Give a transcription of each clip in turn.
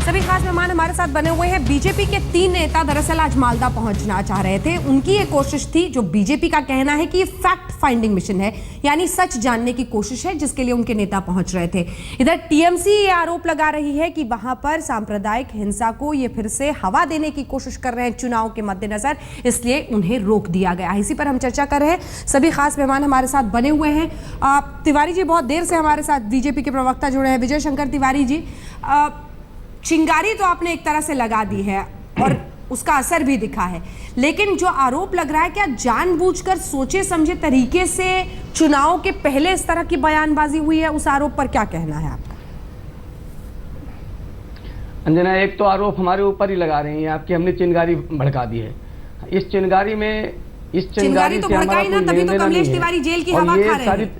सभी खास मेहमान हमारे साथ बने हुए हैं। बीजेपी के 3 नेता दरअसल आज मालदा पहुंचना चाह रहे थे। उनकी ये कोशिश थी, जो बीजेपी का कहना है कि ये फैक्ट फाइंडिंग मिशन है, यानी सच जानने की कोशिश है, जिसके लिए उनके नेता पहुंच रहे थे। इधर टीएमसी ये आरोप लगा रही है कि वहां पर सांप्रदायिक हिंसा को ये फिर से हवा देने की कोशिश कर रहे हैं चुनाव के मद्देनजर, इसलिए उन्हें रोक दिया गया। इसी पर हम चर्चा कर रहे हैं। सभी खास मेहमान हमारे साथ बने हुए हैं। तिवारी जी बहुत देर से हमारे साथ बीजेपी के प्रवक्ता जुड़े हैं, विजय शंकर तिवारी जी। चिंगारी तो आपने एक तरह से लगा दी है और उसका असर भी दिखा है, लेकिन जो आरोप लग रहा है, क्या जानबूझकर सोचे समझे तरीके से चुनाव के पहले इस तरह की बयानबाजी हुई है? उस आरोप पर क्या कहना है आपका? अंजना, एक तो आरोप हमारे ऊपर ही लगा रही हैं आपकी, हमने चिंगारी भड़का दी है। इस चिंगारी तो भड़काई ना, तभी तो कमलेश तिवारी जेल की हवा खा रहे हैं।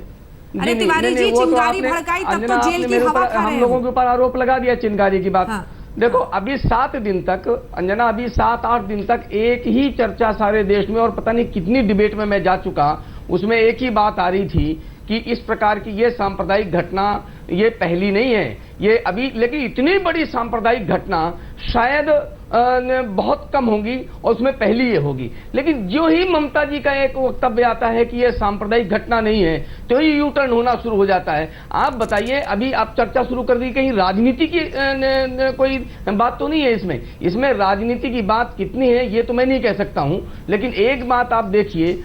अरे तिवारी जी, चिंगारी भड़काई तब तो जेल की हवा खा रहे हैं। हम लोगों के ऊपर आरोप लगा दिया चिंगारी की बात। हाँ। देखो, अभी 7 दिन तक अंजना, अभी 7-8 दिन तक एक ही चर्चा सारे देश में, और पता नहीं कितनी डिबेट में मैं जा चुका, उसमें एक ही बात आ रही थी कि इस प्रकार की ये सांप्रदायिक घटना ये पहली नहीं है, ये अभी, लेकिन इतनी बड़ी सांप्रदायिक घटना शायद बहुत कम होगी और उसमें पहली ये होगी। लेकिन जो ही ममता जी का एक वक्तव्य आता है कि ये सांप्रदायिक घटना नहीं है, तो ही यू टर्न होना शुरू हो जाता है। आप बताइए, अभी आप चर्चा शुरू कर दी, कहीं राजनीति की कोई बात तो नहीं है इसमें राजनीति की बात कितनी है ये तो मैं नहीं कह सकता हूं, लेकिन एक बात आप देखिए,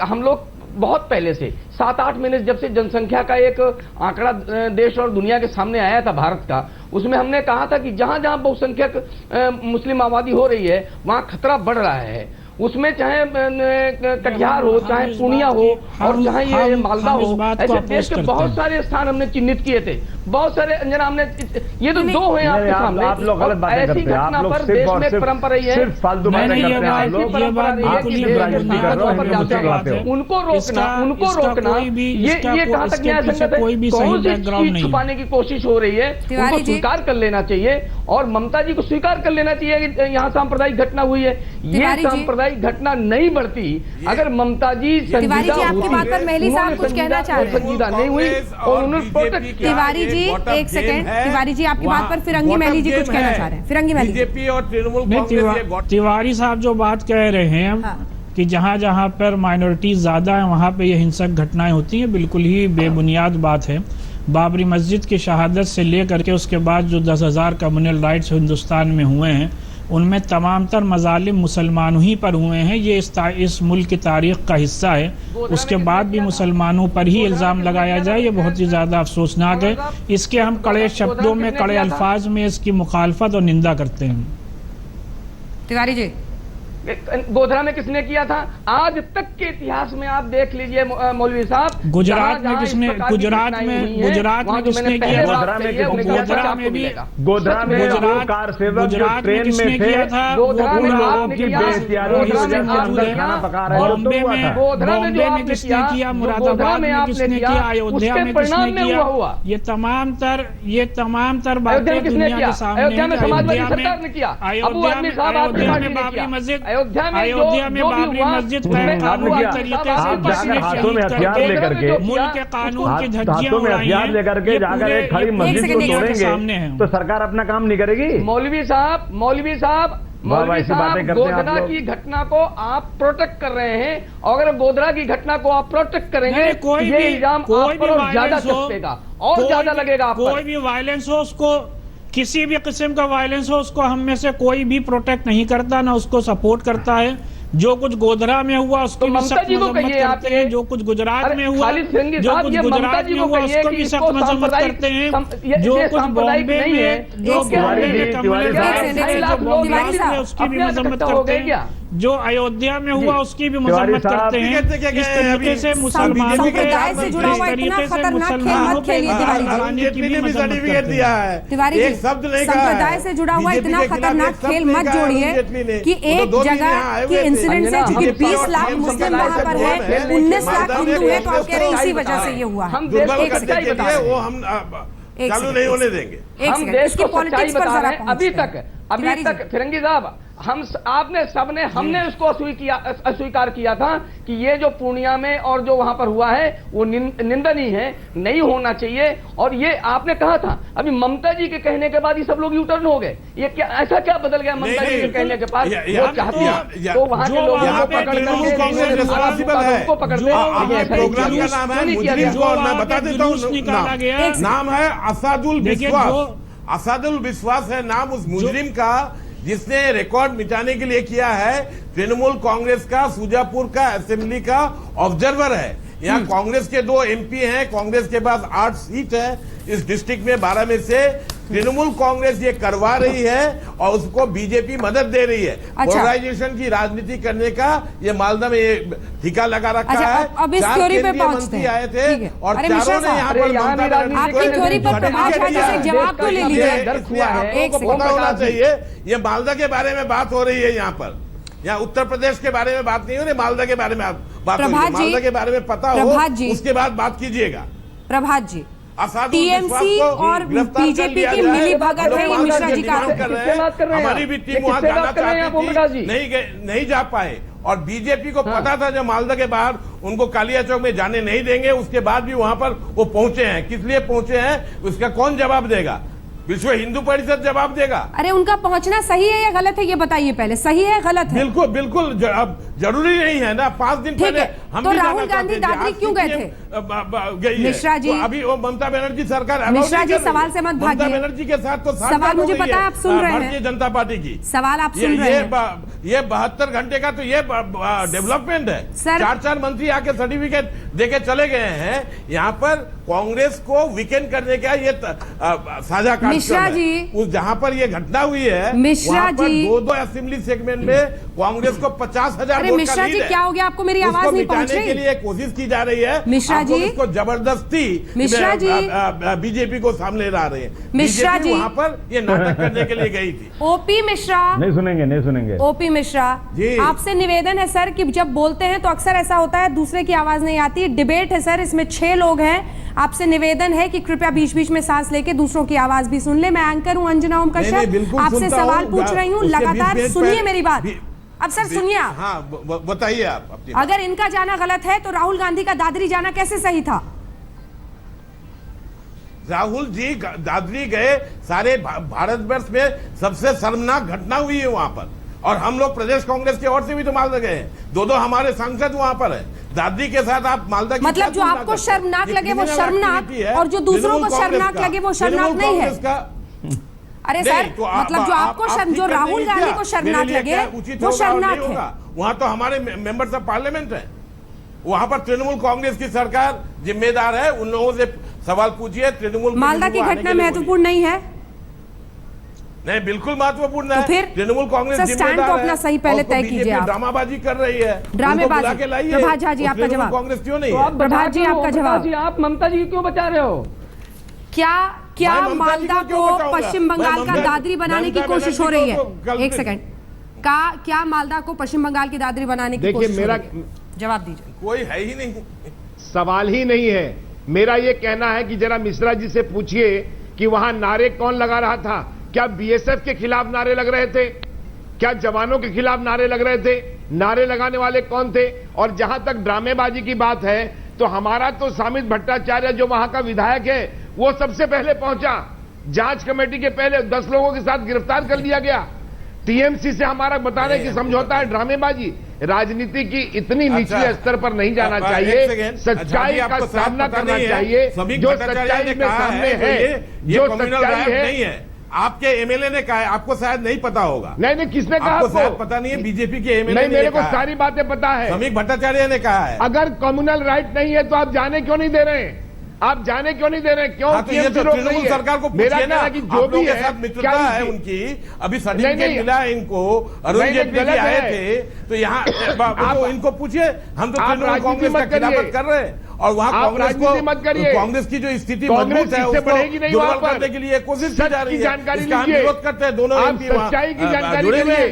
हम लोग बहुत पहले से 7-8 महीने जब से जनसंख्या का एक आंकड़ा देश और दुनिया के सामने आया था भारत का, उसमें हमने कहा था कि जहां जहां बहुसंख्यक मुस्लिम आबादी हो रही है वहां खतरा बढ़ रहा है। उसमें चाहे कटिहार हो, चाहे पूर्णिया हो, और चाहे ये मालदा हो, ऐसे देश के बहुत सारे स्थान हमने चिन्हित किए थे। बहुत सारे अंजना, हमने ये तो 2 हैं आपके सामने। आप लोग गलत बातें करते हैं। आप लोग देश में एक परंपरा ही है, सिर्फ फालतू बातें करते हैं आप लोग। उनको रोकना, ये कहां तक न्याय संगत है? कौन सी चीज छुपाने की कोशिश हो रही है, उनको स्वीकार कर लेना चाहिए, और ममता जी को स्वीकार कर लेना चाहिए कि यहाँ सांप्रदायिक घटना हुई है। ये सांप्रदायिक घटना नहीं बढ़ती अगर ममता जी संजीदा होती। आपकी बात पर मेहली साहब कुछ कहना चाह रहे हैं। संजीदा नहीं हुई और उन्होंने प्रोटेक्ट किया। तिवारी जी एक सेकंड, तिवारी जी आपकी बात पर फिरंगी मेहली जी कुछ कहना चाह रहे हैं। फिरंगी मेहली, बीजेपी और तृणमूल तिवारी साहब जो बात कह रहे हैं कि जहाँ जहाँ पर माइनॉरिटी ज्यादा है वहाँ पे ये हिंसक घटनाएं होती हैं, बिल्कुल ही बेबुनियाद बात है। बाबरी मस्जिद की शहादत से लेकर के उसके बाद जो 10,000 कम्युनल राइट्स हिंदुस्तान में हुए हैं, उनमें तमाम तर मजालिम मुसलमानों ही पर हुए हैं। ये इस मुल्क की तारीख का हिस्सा है। उसके बाद भी मुसलमानों पर ही इल्ज़ाम लगाया जाए, ये बहुत ही ज़्यादा अफसोसनाक है। इसके हम कड़े शब्दों में, कड़े अल्फाज में इसकी मुखालफत और निंदा करते हैं। तिवारी जी, गोधरा में किसने किया था? आज तक के इतिहास में आप देख लीजिए मौलवी साहब, गुजरात में किसने किया था? गोधरा में भी, गोधरा में वो कार सेवक जो ट्रेन में थे, उन लोगों की बेइज्जती की वजह से अंदर खाना पका रहे थे। बॉम्बे में किसने किया? मुरादाबाद में किसने किया? अयोध्या में किसने किया? ये तमाम तर बातें दुनिया के सामने। अयोध्या में बाबरी मस्जिद, अयोध्या में बाबरी मस्जिद कानूनी तरीके से हाथों में हथियार लेकर के, मुल्क के कानून की धज्जियां हाथों में हथियार लेकर के जाकर एक खड़ी मस्जिद को तोड़ेंगे तो सरकार अपना काम नहीं करेगी। मौलवी साहब गोधरा की घटना को आप प्रोटेक्ट कर रहे हैं, और अगर गोधरा की घटना को आप प्रोटेक्ट करेंगे, ये इल्जाम आप पर और ज्यादा चस्पेगा और ज्यादा लगेगा आप पर। कोई भी वायलेंस हो, उसको किसी भी किस्म का वायलेंस हो, उसको हम में से कोई भी प्रोटेक्ट नहीं करता, ना उसको सपोर्ट करता है। जो कुछ गोधरा में हुआ उसको भी सख्त मजम्मत करते हैं, जो कुछ गुजरात में हुआ, जो कुछ गुजरात में हुआ उसको भी सख्त मजम्मत करते हैं, जो कुछ बॉम्बे में, जो बॉम्बे में उसकी भी मजम्मत करते हैं, जो अयोध्या में हुआ उसकी भी मजम्मत करते हैं। इस तरीके से मुसलमानों के सर्टिफिकेट दिया है, एक शब्द नहीं कहा। संप्रदाय से जुड़ा हुआ इतना खतरनाक खेल मत जोड़िए कि एक जगह की इंसिडेंट से, क्योंकि 20 लाख मुस्लिम वहां पर है, 19 लाख हिंदू है, तो आप कह रहे हैं इसी वजह से ये हुआ है। वो हम चालू नहीं होने देंगे। हम देश को सच्चाई बता रहे हैं। अभी तक फिरंगी साहब हमने उसको अस्वीकार किया था कि ये जो पूर्णिया में और जो वहां पर हुआ है वो निंदनीय है, नहीं होना चाहिए। और ये आपने कहा था, अभी ममता जी के कहने के बाद ये सब लोग यूटर्न हो गए। ये क्या ऐसा क्या बदल गया ममता जी के कहने के बाद? वो चाहती है तो वहां के लोगों को पकड़ प्रोग्राम का नाम है मुजरिम कौन, मैं बता देता हूँ। नाम है असादुल विश्वास। असादुल विश्वास है नाम उस मुजरिम का जिसने रिकॉर्ड मिटाने के लिए किया है। तृणमूल कांग्रेस का सुजापुर का असेंबली का ऑब्जर्वर है। यहाँ कांग्रेस के 2 MP हैं, कांग्रेस के पास 8 सीट है इस डिस्ट्रिक्ट में, 12 में से तृणमूल कांग्रेस ये करवा रही है और उसको बीजेपी मदद दे रही है। पोलराइजेशन की राजनीति करने का ये मालदा में ये ठिका लगा रखा है। अब इस थ्योरी पे पहुंचते हैं आए थे और चारों ने यहाँ पर आपकी थ्योरी पर प्रभात झा जी से जवाब तो ले लीजिए। पता होना चाहिए ये मालदा के बारे में बात हो रही है यहाँ पर, यहाँ उत्तर प्रदेश के बारे में बात नहीं हो रही, मालदा के बारे में बात हो रही है। मालदा के बारे में पता हो उसके बाद बात कीजिएगा। प्रभात जी, टीएमसी और बीजेपी की मिली भगत है, ये मिश्रा जी का आरोप कर रहे हैं। हमारी भी टीम वहां जाना चाहती थी, नहीं जा पाए। और बीजेपी को पता था जब मालदा के बाहर उनको कालिया चौक में जाने नहीं देंगे, उसके बाद भी वहां पर वो पहुंचे हैं। किस लिए पहुंचे हैं उसका कौन जवाब देगा? विश्व हिंदू परिषद जवाब देगा। अरे उनका पहुंचना सही है या गलत है ये बताइए पहले, सही है गलत है? बिल्कुल बिल्कुल अब जरूरी नहीं है ना। 5 दिन पहले हम तो राहुल गांधी दादरी क्यों गए थे? मिश्रा जी, अभी वो ममता बनर्जी सरकार, मिश्रा जी सवाल से मत भागिए। ममता बनर्जी के साथ तो सवाल मुझे पता है आप सुन रहे हैं, भारतीय जनता पार्टी की सवाल आप सुन रहे हैं। ये 72 घंटे का तो ये डेवलपमेंट है। 4 मंत्री आके सर्टिफिकेट देके चले गए हैं। यहाँ पर कांग्रेस को वीकेंड करने का ये साझा मिश्रा जी, उस जहां पर ये घटना हुई है मिश्रा जी, 2 असेंबली सेगमेंट में कांग्रेस को 50,000 वोट मिश्रा जी क्या हो गया आपको? मेरी आवाज नहीं पहुंच रही। के लिए कोशिश की जा रही है मिश्रा जी, इसको जबरदस्ती मिश्रा जी बीजेपी को सामने ला रहे हैं। मिश्रा जी वहां पर ये नाटक करने के लिए गई थी। ओपी मिश्रा, नहीं सुनेंगे। ओपी मिश्रा जी, आपसे निवेदन है सर कि जब बोलते हैं तो अक्सर ऐसा होता है दूसरे की आवाज नहीं आती। डिबेट है सर, इसमें 6 लोग हैं। आपसे निवेदन है कि कृपया बीच बीच में सांस लेके दूसरों की आवाज भी सुन ले। मैं एंकर हूं अंजना ओम कश्यप, आपसे सवाल पूछ रही हूं, लगातार सुनिए मेरी बात। अब सर सुनिए आप। हाँ बताइए आप। अगर इनका जाना गलत है तो राहुल गांधी का दादरी जाना कैसे सही था? राहुल जी दादरी गए, सारे भारतवर्ष में सबसे शर्मनाक घटना हुई है वहां पर। और हम लोग प्रदेश कांग्रेस की ओर से भी तो मालदा गए हैं। 2 हमारे सांसद वहां पर है। दादरी के साथ आप मालदा की मतलब जो आपको शर्मनाक लगे वो शर्मनाक और जो दूसरों को शर्मनाक लगे वो शर्मनाक नहीं है। अरे सर मतलब जो आपको जो राहुल गांधी को शर्मनाक लगे वो शर्मनाक है। वहां तो हमारे मेंबर्स ऑफ पार्लियामेंट है, वहां पर तृणमूल कांग्रेस की सरकार जिम्मेदार है। उन लोगों से सवाल पूछिए। तृणमूल मालदा की घटना महत्वपूर्ण नहीं है? नहीं, बिल्कुल महत्वपूर्ण है। तो फिर तृणमूल कांग्रेस स्टैंड तो अपना सही पहले तय कीजिए। आप ड्रामाबाजी कर रही है, ड्रामेबाजी। प्रभात झा जी आपका जवाब। कांग्रेस क्यों नहीं? प्रभात जी आपका जवाब। आप ममता जी क्यों बचा रहे हो? क्या मालदा को पश्चिम बंगाल का दादरी बनाने की कोशिश हो रही है? एक सेकंड, क्या मालदा को पश्चिम बंगाल की दादरी बनाने की कोशिश? देखिए, मेरा जवाब दीजिए। कोई है ही नहीं, सवाल ही नहीं है। मेरा ये कहना है कि जरा मिश्रा जी से पूछिए कि वहां नारे कौन लगा रहा था। क्या बीएसएफ के खिलाफ नारे लग रहे थे? क्या जवानों के खिलाफ नारे लग रहे थे? नारे लगाने वाले कौन थे? और जहां तक ड्रामेबाजी की बात है तो हमारा तो सामित भट्टाचार्य जो वहां का विधायक है वो सबसे पहले पहुंचा। जांच कमेटी के पहले 10 लोगों के साथ गिरफ्तार कर लिया गया। टीएमसी से हमारा बताने की समझौता है ड्रामेबाजी। राजनीति की इतनी निचले स्तर पर नहीं जाना चाहिए। सच्चाई का सामना करना चाहिए। जो सच्चाई में सामने है, जो सच्चाई है। आपके एमएलए ने कहा है, आपको शायद नहीं पता होगा। नहीं, किसने कहा? आपको शायद पता नहीं है, बीजेपी के एमएलए नहीं, मेरे को सारी बातें पता है। समीक भट्टाचार्य ने कहा है। अगर कम्युनल राइट नहीं है तो आप जाने क्यों नहीं दे रहे हैं? आप जाने क्यों नहीं दे रहे? क्यों? तो ये तो तृणमूल सरकार को पूछिए ना कि जो भी है साथ मित्रता है उनकी। अभी सर्टिफिकेट मिला है इनको, अरुण जेटली जी आए थे तो यहाँ तो इनको पूछिए। हम तो तृणमूल कांग्रेस का खिलाफत कर रहे हैं और वहाँ कांग्रेस को, कांग्रेस की जो स्थिति मजबूत है उसको दुर्बल करने के लिए कोशिश की जा रही है। इसका हम विरोध करते हैं। दोनों एमपी सच्चाई की जानकारी जुड़े हुए।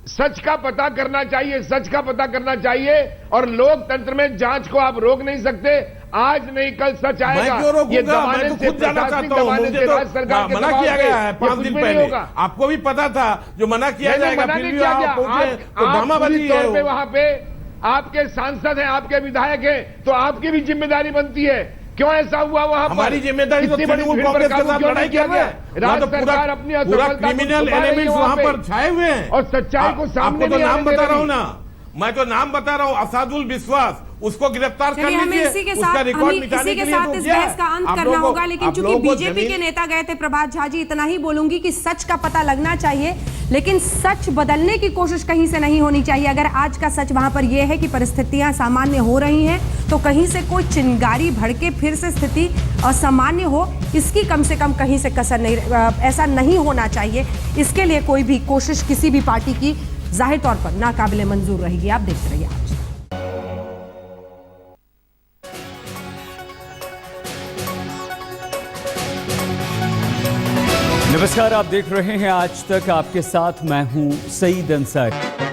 सच का पता करना चाहिए, सच का पता करना चाहिए। और लोकतंत्र में जांच को आप रोक नहीं सकते। आज नहीं कल सच आएगा। मैं क्यों रोकूंगा? ये मैं दबाने तो से, खुद जाना प्रशासनिक चाहता हूं। दबाने मुझे से, तो राज्य सरकार के मना दबाव किया से गया है ये 5 कुछ दिन भी नहीं पहले। होगा। आपको भी पता था जो मना किया नहीं, जाएगा, मना फिर नहीं भी किया आप गया। पहुंचे तो आप ड्रामाबाजी पूरी तौर है। पे वहां पे आपके सांसद हैं, आपके विधायक हैं, तो आपकी भी जिम्मेदारी बनती है। क्यों ऐसा हुआ वहां पर? हमारी जिम्मेदारी तो इतनी बड़ी तृणमूल भीड़ पर कांग्रेस के काबू साथ क्यों लड़ाई नहीं किया कर रहे गया? हैं। वहाँ राज्य तो सरकार अपनी पूरा असफलता को क्रिमिनल छुपा रही है एलिमेंट्स वहाँ वहां पे। पर छाए हुए हैं और सच्चाई को सामने आपको तो नहीं नाम आने बता दे रहा हूं रही। ना, मैं तो नाम बता रहा हूं, असादुल विश्वास, उसको गिरफ्तार कर चलिए हमें लीजिए, इसी के उसका साथ रिकॉर्ड मिटाने इसी के के लिए साथ तो इस क्या बहस का अंत आप करना लोगों को- होगा, लेकिन आप चूंकि लोगों को बीजेपी के जमीन- नेता गए थे प्रभात झा जी, इतना ही बोलूंगी कि सच का पता लगना चाहिए, लेकिन सच बदलने की कोशिश कहीं से नहीं होनी चाहिए। अगर आज का सच वहां पर यह है कि परिस्थितियां सामान्य हो रही हैं, तो कहीं से कोई चिंगारी भड़के फिर से स्थिति असामान्य हो, इसकी कम से कम कहीं से कसर नहीं, ऐसा नहीं होना चाहिए। इसके लिए कोई भी कोशिश किसी भी पार्टी की जाहिर तौर पर नाकाबिले मंजूर रहेगी। आप देखते रहिए आज। नमस्कार, आप देख रहे हैं आज तक, आपके साथ मैं हूं सईद अंसारी।